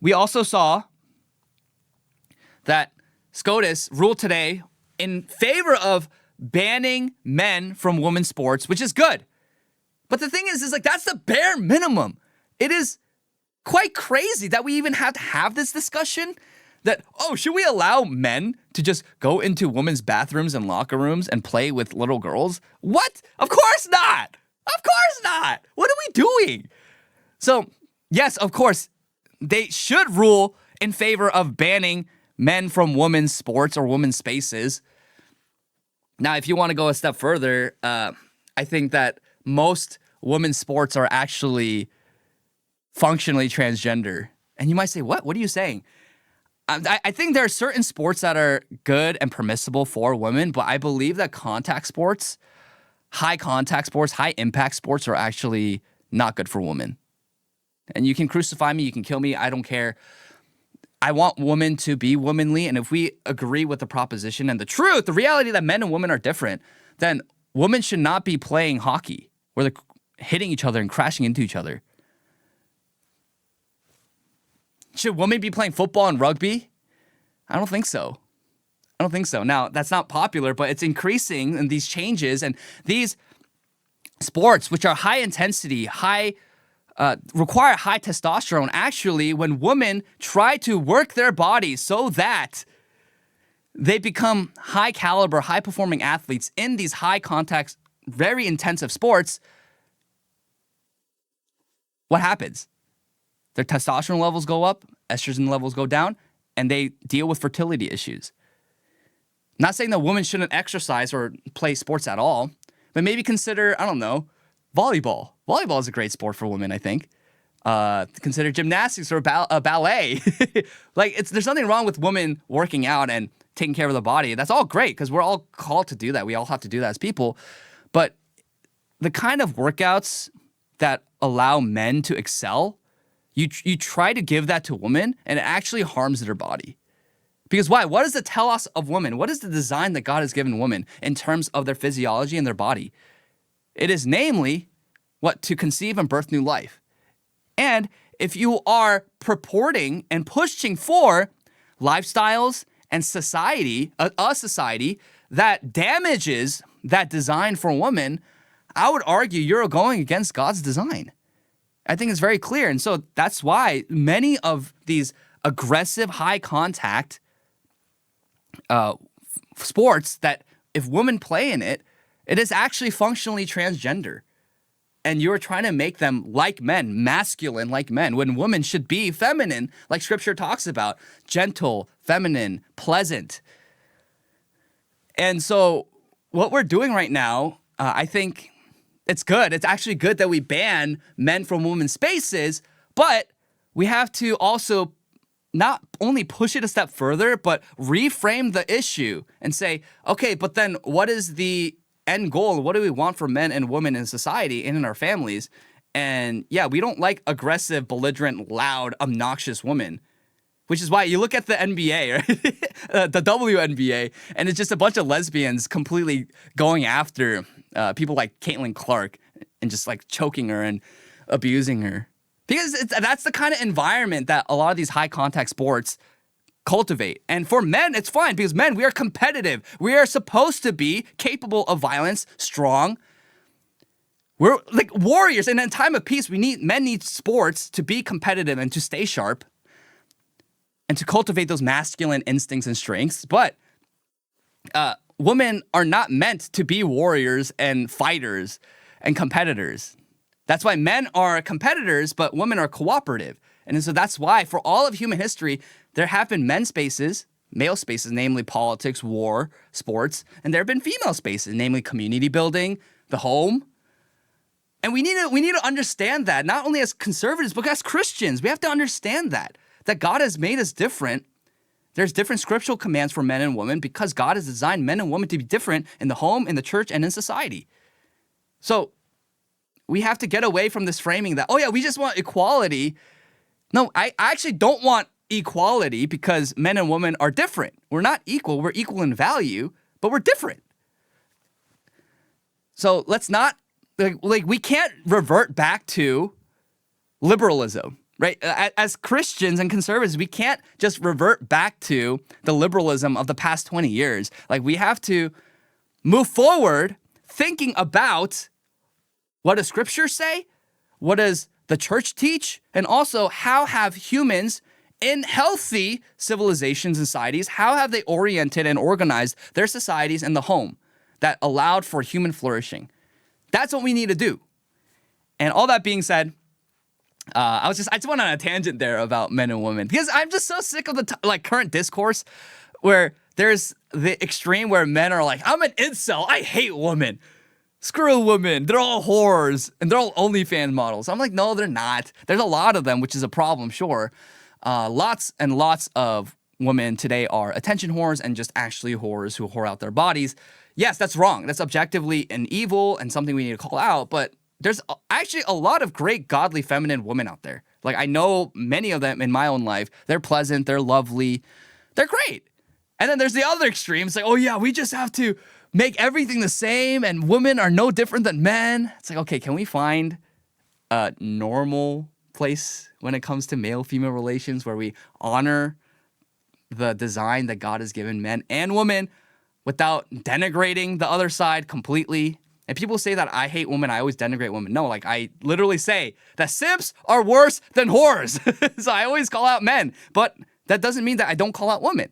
we also saw that SCOTUS ruled today in favor of banning men from women's sports, which is good. But the thing is like that's the bare minimum. It is quite crazy that we even have to have this discussion that, oh, should we allow men to just go into women's bathrooms and locker rooms and play with little girls? What? Of course not. Of course not. What are we doing? So, yes, of course, they should rule in favor of banning men from women's sports or women's spaces. Now, if you want to go a step further, I think that most women's sports are actually functionally transgender. And you might say, what? What are you saying? I think there are certain sports that are good and permissible for women, but I believe that contact sports, high contact sports, high impact sports are actually not good for women. And you can crucify me, you can kill me, I don't care. I want women to be womanly, and if we agree with the proposition and the truth, the reality that men and women are different, then women should not be playing hockey where they're hitting each other and crashing into each other. Should women be playing football and rugby? I don't think so. I don't think so. Now, that's not popular, but it's increasing in these changes. And these sports, which are high intensity, require high testosterone, actually, when women try to work their bodies so that they become high caliber, high performing athletes in these high contact, very intensive sports, what happens? Their testosterone levels go up, estrogen levels go down, and they deal with fertility issues. Not saying that women shouldn't exercise or play sports at all, but maybe consider, I don't know, volleyball. Volleyball is a great sport for women, I think. Consider gymnastics or ballet. There's nothing wrong with women working out and taking care of the body. That's all great because we're all called to do that. We all have to do that as people. But the kind of workouts that allow men to excel, you try to give that to women, and it actually harms their body. Because why? What does it tell us of women? What is the design that God has given women in terms of their physiology and their body? It is namely, to conceive and birth new life. And if you are purporting and pushing for lifestyles and society, a society that damages that design for women, I would argue you're going against God's design. I think it's very clear. And so that's why many of these aggressive, high contact sports that if women play in it, it is actually functionally transgender. And you're trying to make them like men, masculine like men, when women should be feminine, like Scripture talks about, gentle, feminine, pleasant. And so what we're doing right now, I think it's good. It's actually good that we ban men from women's spaces, but we have to also not only push it a step further, but reframe the issue and say, okay, but then what is the end goal? What do we want for men and women in society and in our families? And yeah, we don't like aggressive, belligerent, loud, obnoxious women, which is why you look at the NBA, right? The WNBA, and it's just a bunch of lesbians completely going after people like Caitlin Clark and just like choking her and abusing her. Because that's the kind of environment that a lot of these high contact sports cultivate. And for men, it's fine because men, we are competitive. We are supposed to be capable of violence, strong. We're like warriors. And in time of peace, men need sports to be competitive and to stay sharp and to cultivate those masculine instincts and strengths. But women are not meant to be warriors and fighters and competitors. That's why men are competitors, but women are cooperative. And so that's why for all of human history, there have been men's spaces, male spaces, namely politics, war, sports, and there have been female spaces, namely community building, the home. And we need to understand that, not only as conservatives, but as Christians. We have to understand that God has made us different. There's different scriptural commands for men and women because God has designed men and women to be different in the home, in the church, and in society. So we have to get away from this framing that, oh yeah, we just want equality. No, I actually don't want equality because men and women are different. We're not equal. We're equal in value, but we're different. So let's not, we can't revert back to liberalism. right? As Christians and conservatives, we can't just revert back to the liberalism of the past 20 years. Like, we have to move forward thinking about what does Scripture say? What does the church teach? And also, how have humans in healthy civilizations and societies, how have they oriented and organized their societies in the home that allowed for human flourishing? That's what we need to do. And all that being said, I just went on a tangent there about men and women because I'm just so sick of the current discourse where there's the extreme where men are like, I'm an incel, I hate women. Screw women, they're all whores, and they're all OnlyFans models. I'm like, no, they're not. There's a lot of them, which is a problem, sure. Lots and lots of women today are attention whores and just actually whores who whore out their bodies. Yes, that's wrong. That's objectively an evil and something we need to call out, but there's actually a lot of great, godly, feminine women out there. Like, I know many of them in my own life. They're pleasant, they're lovely, they're great. And then there's the other extreme. It's like, oh yeah, we just have to make everything the same and women are no different than men. It's like, okay, can we find a normal place when it comes to male-female relations where we honor the design that God has given men and women without denigrating the other side completely? And people say that I hate women, I always denigrate women. No, like, I literally say that simps are worse than whores. So I always call out men, but that doesn't mean that I don't call out women.